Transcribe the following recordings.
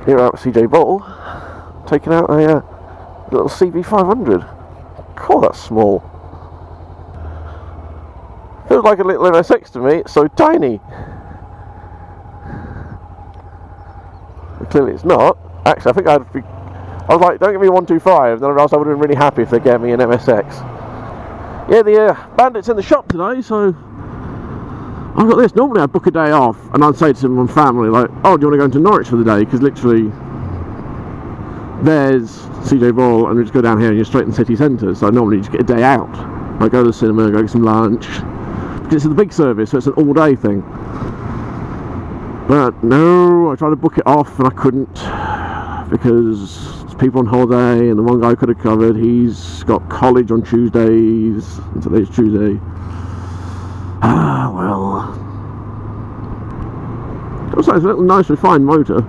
here out at CJ Bottle, taking out a little CB500. God, that's small. Feels like a little MSX to me, it's so tiny. But clearly it's not. Actually, I think I was like, don't give me 125, then I realised I would have been really happy if they gave me an MSX. Yeah, the Bandit's in the shop today, so I've got this. Normally I'd book a day off and I'd say to my family, like, oh, do you want to go into Norwich for the day? Because literally there's CJ Ball and we just go down here and you're straight in the city centre, so normally you just get a day out. Like go to the cinema, go get some lunch. Because it's a big service, so it's an all day thing. But no, I tried to book it off and I couldn't, because there's people on holiday and the one guy could have covered, he's got college on Tuesdays, and today's Tuesday. Ah, well. Also, it's a little nice refined motor.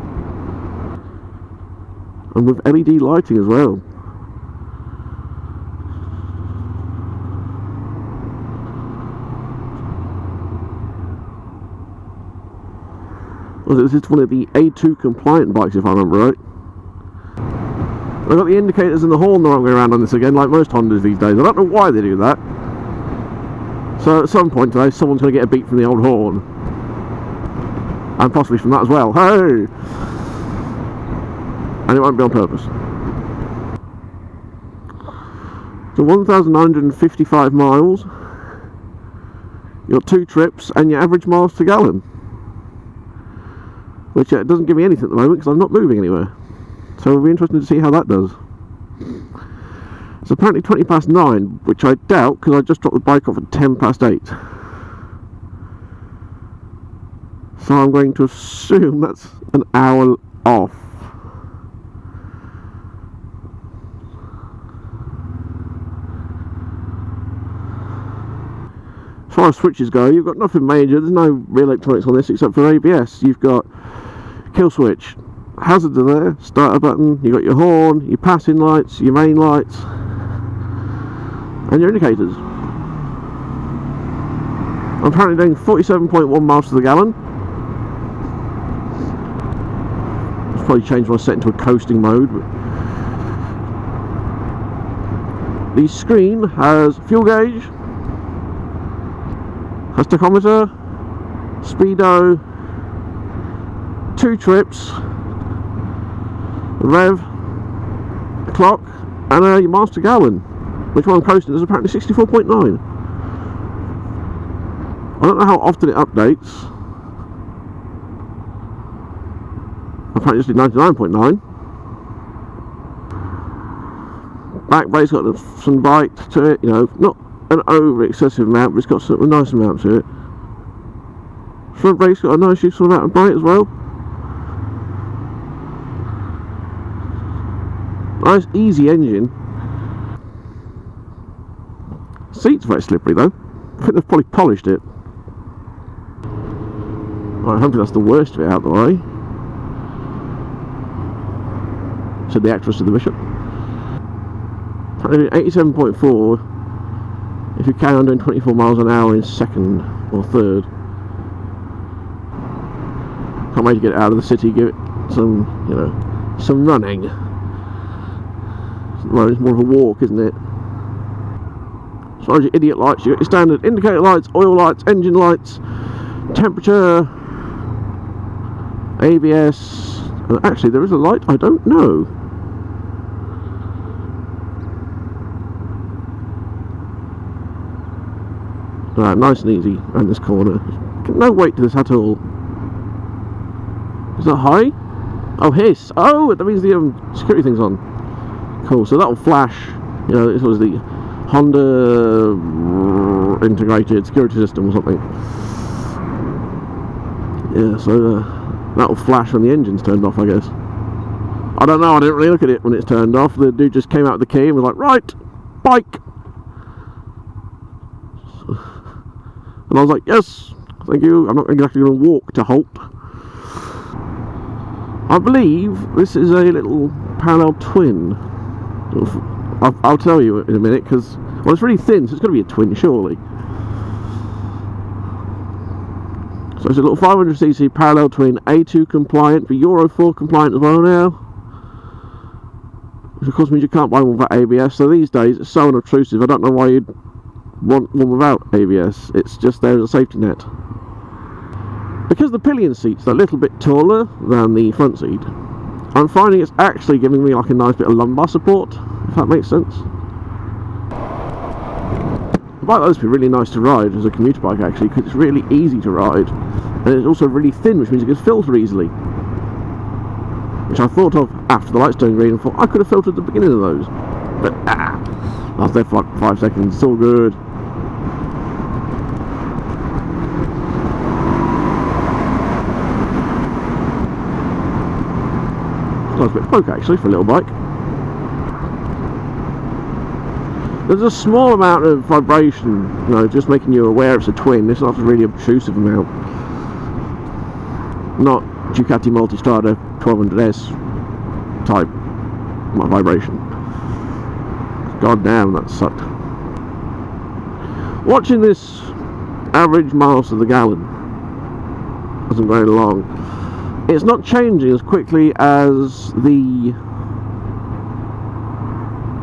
And with LED lighting as well. Well, this is one of the A2 compliant bikes, if I remember right. I've got the indicators and the horn the wrong way around on this again, like most Hondas these days. I don't know why they do that. So at some point today, someone's going to get a beat from the old horn. And possibly from that as well. Hey! And it won't be on purpose. So 1,955 miles. Your 2 trips and your average miles to gallon. Which doesn't give me anything at the moment because I'm not moving anywhere. So it'll be interesting to see how that does. It's apparently 20 past 9, which I doubt because I just dropped the bike off at 10 past 8. So I'm going to assume that's an hour off. As far as switches go, you've got nothing major. There's no real electronics on this except for ABS. You've got kill switch, hazards are there, starter button, you've got your horn, your passing lights, your main lights, and your indicators. I'm currently doing 47.1 miles to the gallon. I'll probably change my set into a coasting mode. But the screen has fuel gauge, has tachometer, speedo, 2 trips, rev, a clock, and your miles to gallon, which one I'm coasting is apparently 64.9. I don't know how often it updates. Apparently just did 99.9. Back brake's got some bite to it, you know, not an over excessive amount, but it's got a nice amount to it. Front brake's got a nice useful amount of bite as well. Nice easy engine. Seat's very slippery though. I think they've probably polished it. Right, hopefully that's the worst of it out of the way. Said the actress to the bishop. 87.4 if you carry on doing 24 miles an hour in second or third. Can't wait to get it out of the city, give it some, you know, some running. Well, it's more of a walk, isn't it? As far as your idiot lights, you got your standard indicator lights, oil lights, engine lights, temperature, ABS, and actually there is a light I don't know. Right, nice and easy around this corner. No weight to this at all. Is that high? Oh, hiss. Oh, that means the security thing's on. Cool, so that'll flash. You know, this was the Honda integrated security system or something. Yeah, so that'll flash when the engine's turned off, I guess. I don't know, I didn't really look at it when it's turned off. The dude just came out with the key and was like, right, bike. And I was like, yes, thank you. I'm not exactly going to walk to halt. I believe this is a little parallel twin. I'll tell you in a minute, because, well, it's really thin, so it's going to be a twin, surely. So it's a little 500cc parallel twin, A2 compliant, but Euro 4 compliant as well now. Which of course means you can't buy one without ABS, so these days it's so unobtrusive, I don't know why you'd want one without ABS, it's just there as a safety net. Because the pillion seat's a little bit taller than the front seat, I'm finding it's actually giving me like a nice bit of lumbar support, if that makes sense. The bike those be really nice to ride as a commuter bike actually, because it's really easy to ride, and it's also really thin, which means it can filter easily. Which I thought of after the lights turned green and thought I could have filtered the beginning of those. But I was there for like 5 seconds, it's all good. It's a nice bit of poke actually for a little bike. There's a small amount of vibration, you know, just making you aware it's a twin. It's not a really obtrusive amount. Not Ducati Multistrada 1200S type vibration. God damn, that sucked. Watching this average miles to the gallon as I'm going along, it's not changing as quickly as the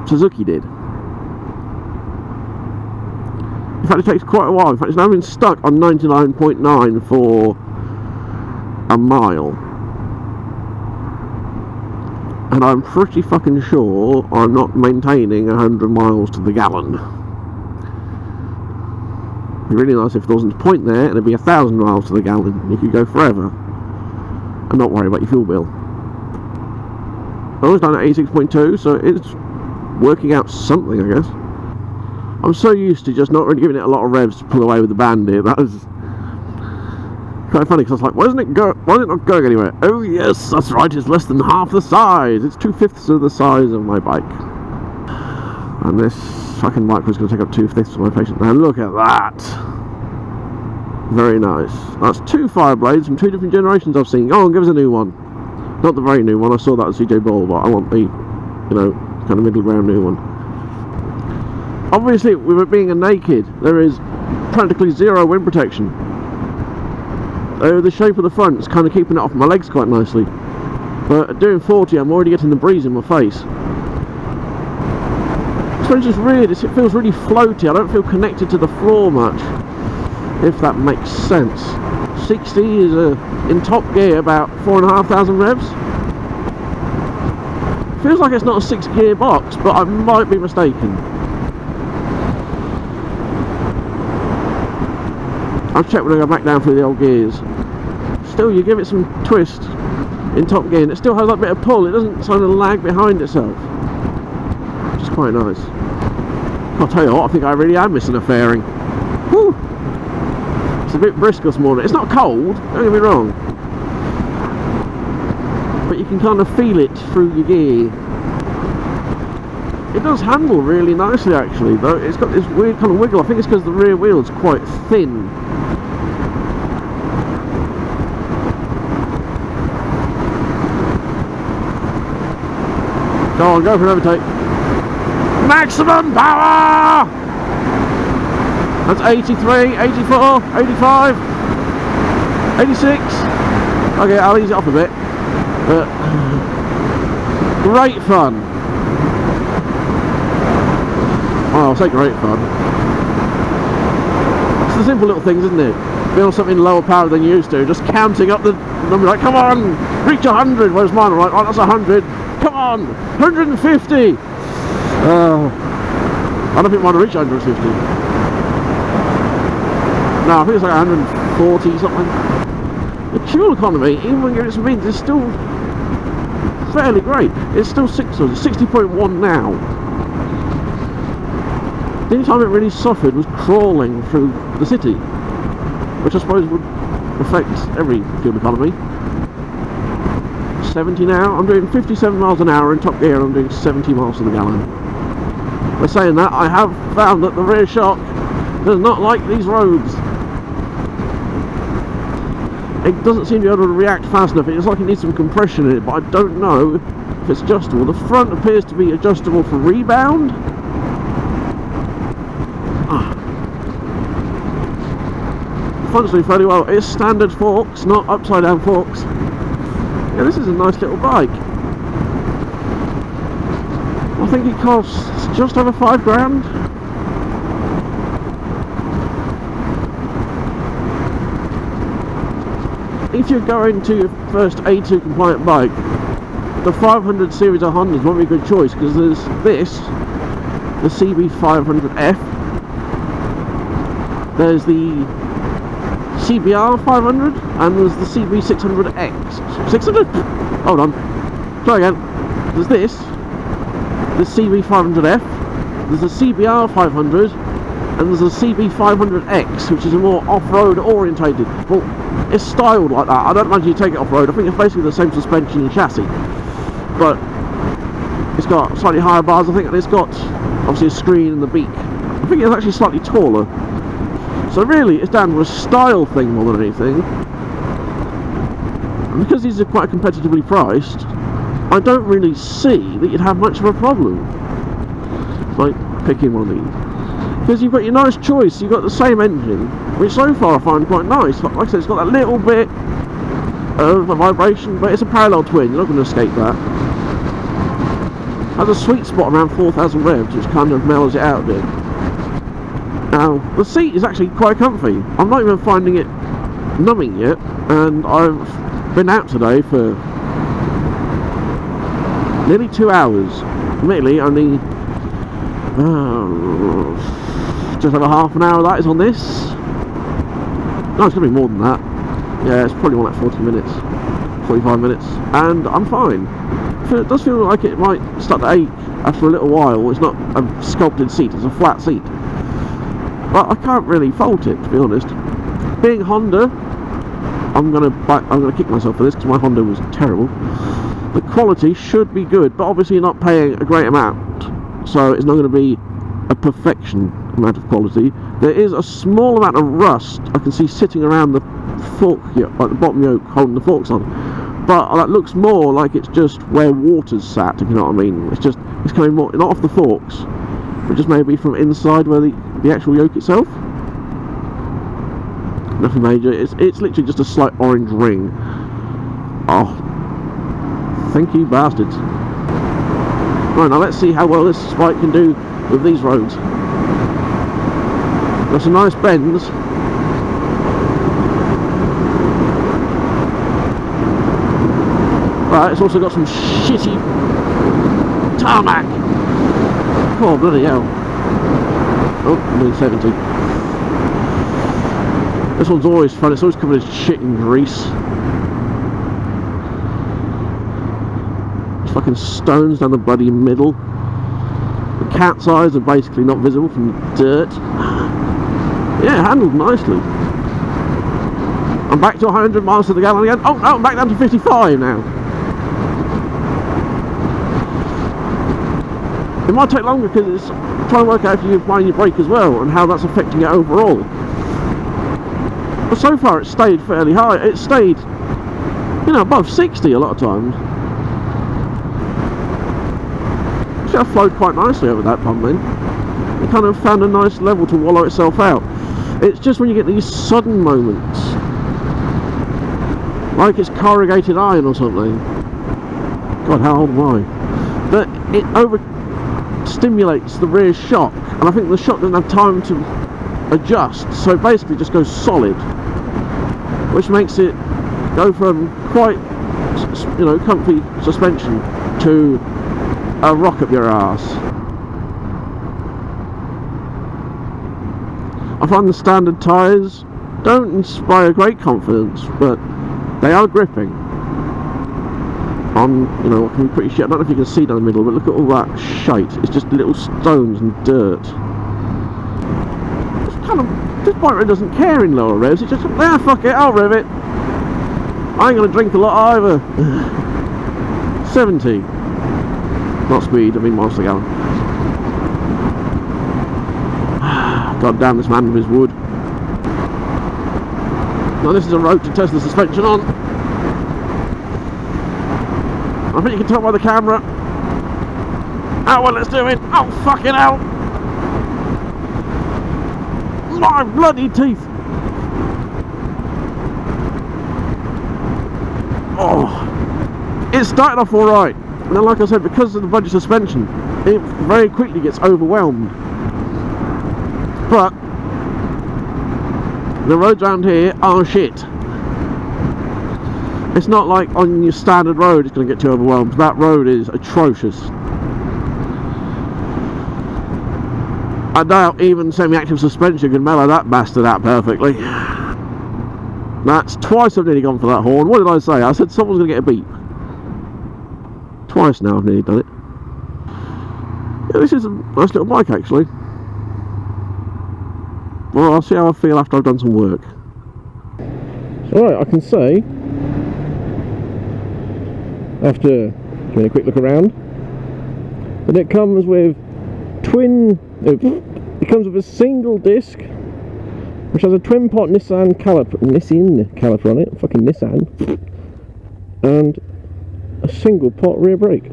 Suzuki did. In fact, it takes quite a while. In fact, it's now been stuck on 99.9 for a mile. And I'm pretty fucking sure I'm not maintaining 100 miles to the gallon. It'd be really nice if there wasn't a point there and it'd be 1,000 miles to the gallon. You could go forever and not worry about your fuel bill. I was down at 86.2, so it's working out something, I guess. I'm so used to just not really giving it a lot of revs to pull away with the Bandit. That was quite funny because I was like, why is it not going anywhere? Oh yes, that's right, it's less than half the size. It's 2/5 of the size of my bike. And this fucking bike was going to take up 2/5 of my patient. Now look at that. Very nice. That's 2 fire blades from 2 different generations I've seen. Oh, and give us a new one. Not the very new one, I saw that at CJ Ball, but I want the, you know, kind of middle ground new one. Obviously, with it being a naked, there is practically zero wind protection. The shape of the front is kind of keeping it off my legs quite nicely. But at doing 40, I'm already getting the breeze in my face. It's just weird, it feels really floaty. I don't feel connected to the floor much, if that makes sense. 60 is in top gear about 4,500 revs. Feels like it's not a 6-gear box, but I might be mistaken. I'll check when I go back down through the old gears. Still, you give it some twist in top gear and it still has that bit of pull. It doesn't sort of lag behind itself, which is quite nice. I'll tell you what, I think I really am missing a fairing. Whew. It's a bit brisk this morning. It's not cold, don't get me wrong, but you can kind of feel it through your gear. It does handle really nicely actually, though. It's got this weird kind of wiggle. I think it's because the rear wheel is quite thin. Go on, go for an overtake. Maximum power! That's 83, 84, 85, 86. Okay, I'll ease it off a bit. But great fun. Oh, I'll say great fun. It's the simple little things, isn't it? Being on something lower power than you used to, just counting up the number, like, come on, reach 100. Where's mine? Right, oh, that's 100. Come on, 150. I don't think mine will reach 150. No, I think it's like 140 something. The fuel economy, even when it's means, is still fairly great. It's still 60.1 now. The only time it really suffered was crawling through the city, which I suppose would affect every fuel economy. 70 now. I'm doing 57 miles an hour in top gear and I'm doing 70 miles to the gallon. By saying that, I have found that the rear shock does not like these roads. It doesn't seem to be able to react fast enough. It's like it needs some compression in it, but I don't know if it's adjustable. The front appears to be adjustable for rebound. functioning fairly well. It's standard forks, not upside down forks. Yeah, this is a nice little bike. I think it costs just over £5 grand. If you're going to your first A2 compliant bike, the 500 series of Hondas won't be a good choice, because there's this, the CB500F, there's the CBR500, and there's the CB600X. 600? Hold on. Try again. There's this, the CB500F, there's the CBR500, and there's a CB500X, which is a more off-road orientated. Well, it's styled like that. I don't imagine you take it off-road. I think it's basically the same suspension and chassis, but it's got slightly higher bars, I think, and it's got obviously a screen in the beak. I think it's actually slightly taller. So really, it's down to a style thing more than anything. And because these are quite competitively priced, I don't really see that you'd have much of a problem like picking one of these. Because you've got your nice choice, you've got the same engine, which so far I find quite nice. Like I said, it's got that little bit of a vibration, but it's a parallel twin, you're not going to escape that. Has a sweet spot around 4,000 revs, which kind of mellows it out a bit. Now, the seat is actually quite comfy. I'm not even finding it numbing yet, and I've been out today for nearly 2 hours. Admittedly, only just over half an hour of that is on this. No, it's going to be more than that. Yeah, it's probably more like 40 minutes, 45 minutes, and I'm fine. It does feel like it might start to ache after a little while. It's not a sculpted seat, it's a flat seat. But I can't really fault it, to be honest. Being Honda, I'm gonna kick myself for this because my Honda was terrible. The quality should be good, but obviously you're not paying a great amount, so it's not going to be a perfection amount of quality. There is a small amount of rust I can see sitting around the fork, like the bottom yoke holding the forks on, but that looks more like it's just where water's sat, if you know what I mean. It's coming more, not off the forks, but just maybe from inside where the actual yoke itself. Nothing major. It's literally just a slight orange ring. Oh, thank you bastards. Right, now let's see how well this bike can do with these roads. Got some nice bends. Right, it's also got some shitty tarmac. Oh, bloody hell. Oh, I'm doing 70. This one's always fun, it's always covered in shit and grease. There's fucking stones down the bloody middle. The cat's eyes are basically not visible from the dirt. Yeah, handled nicely. I'm back to 100 miles to the gallon again. Oh no, I'm back down to 55 now. It might take longer because it's trying to work out if you're applying your brake as well and how that's affecting it overall. But so far it's stayed fairly high. It's stayed, you know, above 60 a lot of times. Actually, I flowed quite nicely over that pump then. It kind of found a nice level to wallow itself out. It's just when you get these sudden moments, like it's corrugated iron or something. God, how old am I? That it over-stimulates the rear shock, and I think the shock doesn't have time to adjust, so it basically just goes solid, which makes it go from quite, you know, comfy suspension to a rock up your arse. I find the standard tyres don't inspire great confidence, but they are gripping on, you know, what can be pretty shit. I don't know if you can see down the middle, but look at all that shite. It's just little stones and dirt. It's kind of, this bike really doesn't care in lower revs. It's just, ah, fuck it, I'll rev it. I ain't gonna drink a lot either. 70. Not speed, I mean miles per gallon. God damn this man with his wood. Now this is a road to test the suspension on. I think you can tell by the camera how well it's doing. Oh fucking hell! My bloody teeth! It started off alright, and then like I said, because of the budget suspension, it very quickly gets overwhelmed. But the roads around here are shit. It's not like on your standard road it's going to get too overwhelmed. That road is atrocious. I doubt even semi-active suspension can mellow that bastard out perfectly. That's twice I've nearly gone for that horn. What did I say? I said someone's going to get a beep. Twice now I've nearly done it. Yeah, this is a nice little bike actually. Well, I'll see how I feel after I've done some work. Alright, I can say, after doing a quick look around, that it comes with it comes with a single disc, which has a twin pot Nissan caliper on it, fucking Nissan, and a single pot rear brake.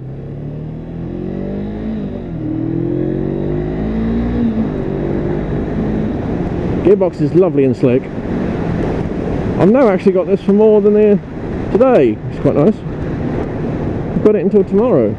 Gearbox is lovely and slick. I've now actually got this for more than today. It's quite nice. I've got it until tomorrow.